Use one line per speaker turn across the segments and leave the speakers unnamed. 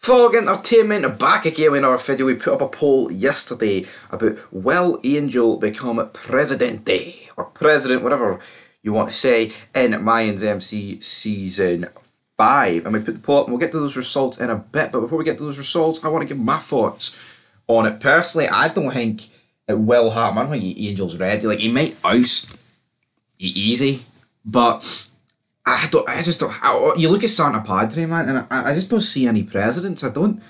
Fog Entertainment are back again with another video. We put up a poll yesterday about will Angel become Presidente or President, whatever you want to say, in Mayans MC Season 5. And we put the poll up and we'll get to those results in a bit. But before we get to those results, I want to give my thoughts on it. Personally, I don't think it will happen. I don't think Angel's ready. Like, he might oust easy, but you look at Santa Padre, man, and I just don't see any presidents. I don't,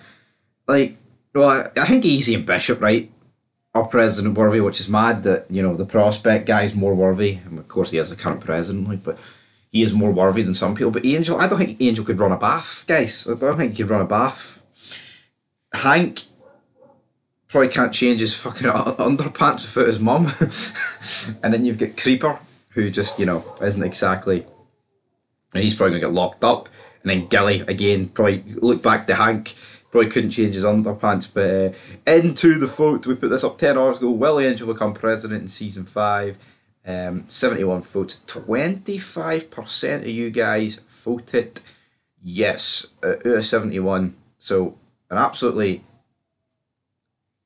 like, well, I think Easy and Bishop, right, are president worthy, which is mad that, you know, the prospect guy is more worthy. And of course, he is the current president, like, but he is more worthy than some people. But Angel, I don't think Angel could run a bath, guys. I don't think he could run a bath. Hank probably can't change his fucking underpants without his mum. And then you've got Creeper, who just, you know, isn't exactly... He's probably going to get locked up. And then Gilly, again, probably look back to Hank, probably couldn't change his underpants. But into the vote, we put this up 10 hours ago. Will Angel become president in Season 5? 71 votes. 25% of you guys voted yes out of 71. So an absolutely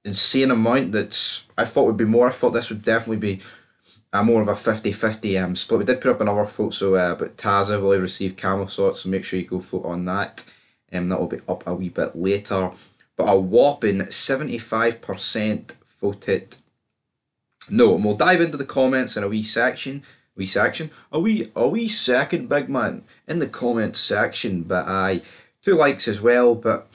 insane amount that I thought would be more. I thought this would definitely be more of a 50-50 split. We did put up another photo but Taza will receive camel shots, so make sure you go vote on that. That will be up a wee bit later. But a whopping 75% voted no. And we'll dive into the comments in a wee section. A wee second, big man, in the comments section. But 2 likes as well. But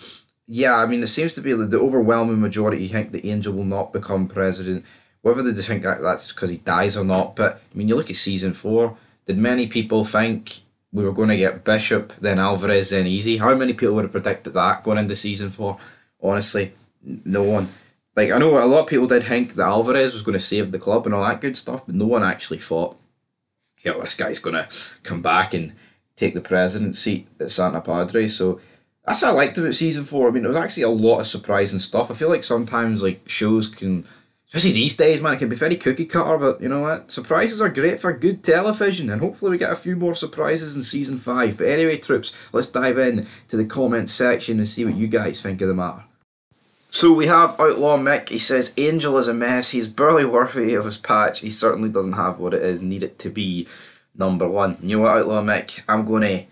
yeah, I mean, it seems to be the overwhelming majority think that Angel will not become president. Whether they just think that's because he dies or not. But, I mean, you look at Season 4. Did many people think we were going to get Bishop, then Alvarez, then Easy? How many people would have predicted that going into Season 4? Honestly, no one. Like, I know a lot of people did think that Alvarez was going to save the club and all that good stuff, but no one actually thought, you know, this guy's going to come back and take the president seat at Santa Padre. So that's what I liked about Season 4. I mean, there was actually a lot of surprising stuff. I feel like sometimes, like, shows can... Especially these days, man, it can be very cookie cutter, but you know what? Surprises are great for good television, and hopefully we get a few more surprises in Season 5. But anyway, troops, let's dive in to the comments section and see what you guys think of the matter. So we have Outlaw Mick. He says, Angel is a mess. He's barely worthy of his patch. He certainly doesn't have what it is needed to be #1. You know what, Outlaw Mick? I'm going to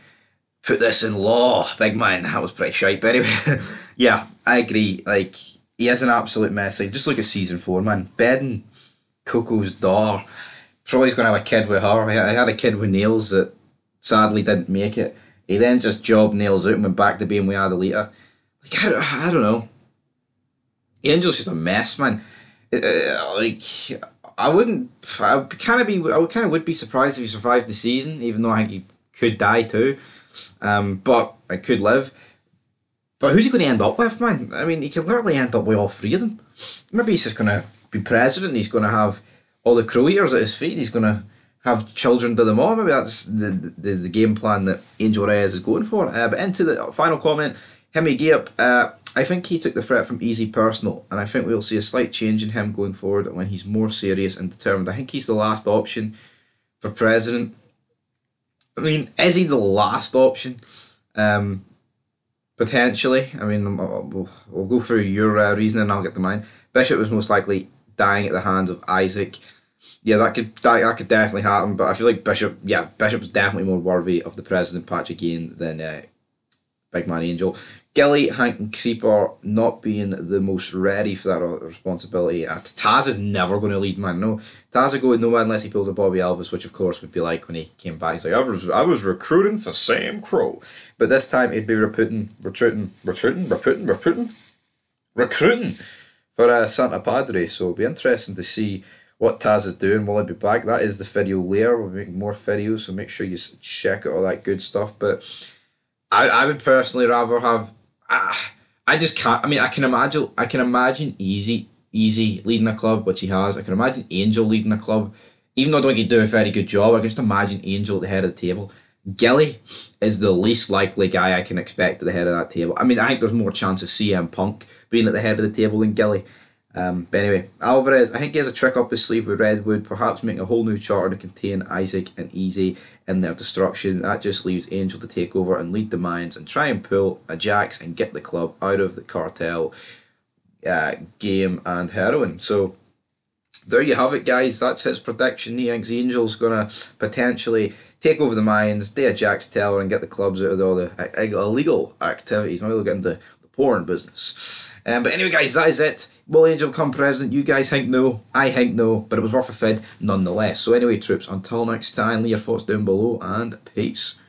put this in law. Big man, that was pretty shite. But anyway, yeah, I agree. Like... He is an absolute mess. Like, just look at Season 4, man. Bedding Coco's door. Probably he's going to have a kid with her. I had a kid with Nails that sadly didn't make it. He then just jobbed Nails out and went back to being with Adelita. Like, I don't know. Angel's just a mess, man. Like, I would be surprised if he survived the season, even though I think he could die too. But I could live. But who's he going to end up with, man? I mean, he could literally end up with all 3 of them. Maybe he's just going to be president and he's going to have all the crew eaters at his feet and he's going to have children to them all. Maybe that's the game plan that Angel Reyes is going for. But into the final comment, Hemi Giap, I think he took the threat from Easy personal, and I think we'll see a slight change in him going forward when he's more serious and determined. I think he's the last option for president. I mean, is he the last option? Potentially. I mean, we'll go through your reasoning and I'll get to mine. Bishop was most likely dying at the hands of Isaac. Yeah, that could definitely happen, but I feel like Bishop's definitely more worthy of the president patch again than Big Man Angel. Gilly, Hank and Creeper not being the most ready for that responsibility. Taz is never going to lead, man. No, Taz is going nowhere unless he pulls a Bobby Elvis, which of course would be like when he came back. He's like, I was recruiting for Sam Crow. But this time he'd be recruiting for Santa Padre. So it'll be interesting to see what Taz is doing. Will he be back? That is the video later. We'll be making more videos, so make sure you check out all that good stuff. But I would personally rather have... I just can't. I mean, I can imagine Easy leading a club, which he has. I can imagine Angel leading a club, even though I don't think he'd do a very good job. I can just imagine Angel at the head of the table. Gilly is the least likely guy I can expect at the head of that table. I mean, I think there's more chance of CM Punk being at the head of the table than Gilly. But anyway, Alvarez, I think he has a trick up his sleeve with Redwood, perhaps making a whole new charter to contain Isaac and Easy in their destruction. That just leaves Angel to take over and lead the Mayans and try and pull a Jax and get the club out of the cartel game and heroin. So there you have it, guys. That's his prediction. He thinks Angel's going to potentially take over the Mayans, do a Jax Teller, and get the clubs out of all the illegal activities. Maybe they'll get into the porn business. But anyway, guys, that is it. Will Angel become president? You guys think no. I think no. But it was worth a fid nonetheless. So anyway, troops, until next time, leave your thoughts down below, and peace.